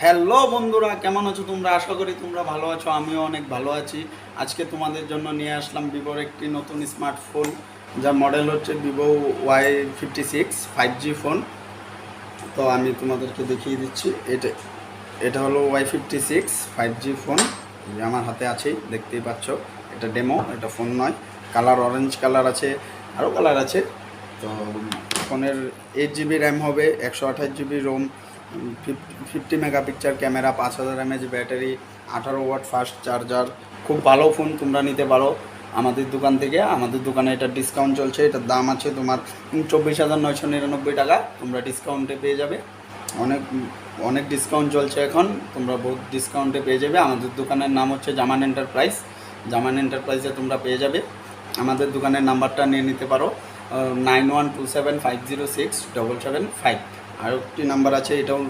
Hello বন্ধুরা, কেমন আছো তোমরা? আশা করি তোমরা ভালো আছো, আমিও অনেক ভালো আছি। আজকে তোমাদের জন্য নিয়ে আসলাম ভিভোর একটি নতুন স্মার্টফোন, যার মডেল হচ্ছে ভিভো Y56 5G ফোন। তো আমি তোমাদেরকে দেখিয়ে দিচ্ছি। এটা হলো Y56 5G ফোন, যে আমার হাতে আছেই, দেখতেই পাচ্ছ। এটা ডেমো, এটা ফোন নয়। কালার অরেঞ্জ কালার আছে, আরও কালার আছে। তো ফোনের 8 GB র্যাম হবে, 128 GB ROM, 50 megapixel camera, 5000 mAh battery, 18 watt fast charger. খুব ভালো ফোন, তোমরা নিতে পারো আমাদের দোকান থেকে। আমাদের দোকানে এটা ডিসকাউন্ট চলছে, এটার দাম আছে তোমার 24,999 টাকা। তোমরা ডিসকাউন্টে পেয়ে যাবে। অনেক অনেক ডিসকাউন্ট চলছে এখন, তোমরা বহুত ডিসকাউন্টে পেয়ে যাবে। আমাদের দোকানের নাম হচ্ছে জামান এন্টারপ্রাইজ। জামান এন্টারপ্রাইজে তোমরা পেয়ে যাবে। আমাদের দোকানের নাম্বারটা নিয়ে নিতে পারো, 9127506775। আর একটি নাম্বার আছে, এটাও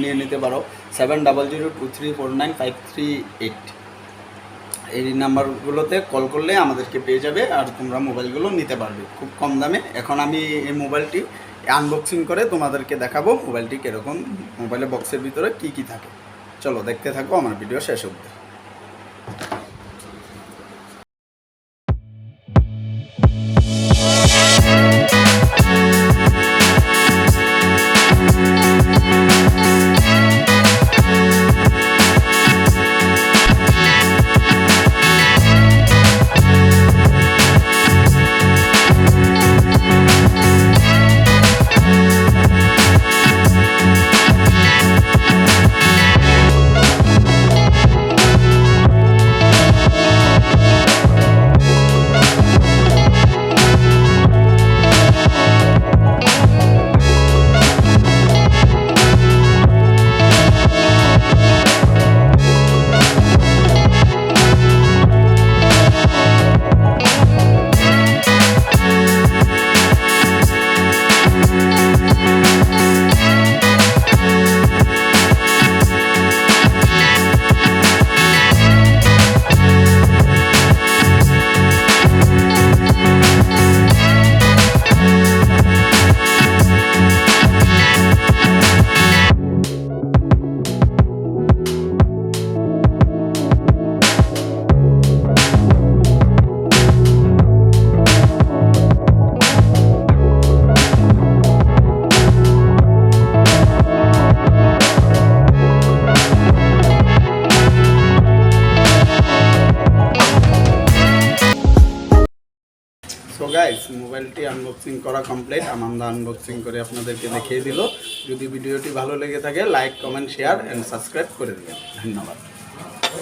নিয়ে নিতে পারো, 7002349538। এই নাম্বারগুলোতে কল করলে আমাদেরকে পেয়ে যাবে, আর তোমরা মোবাইলগুলো নিতে পারবে খুব কম দামে। এখন আমি এই মোবাইলটি আনবক্সিং করে তোমাদেরকে দেখাবো মোবাইলটি কীরকম, মোবাইলের বক্সের ভিতরে কি কি থাকে। চলো দেখতে থাকো আমার ভিডিও শেষ অবধি। সো গাইস, মোবাইলটি আনবক্সিং করা কমপ্লিট। আমান্দা আনবক্সিং করে আপনাদেরকে দেখিয়ে দিল। যদি ভিডিওটি ভালো লেগে থাকে, like, comment, share and subscribe করে দিবেন। ধন্যবাদ।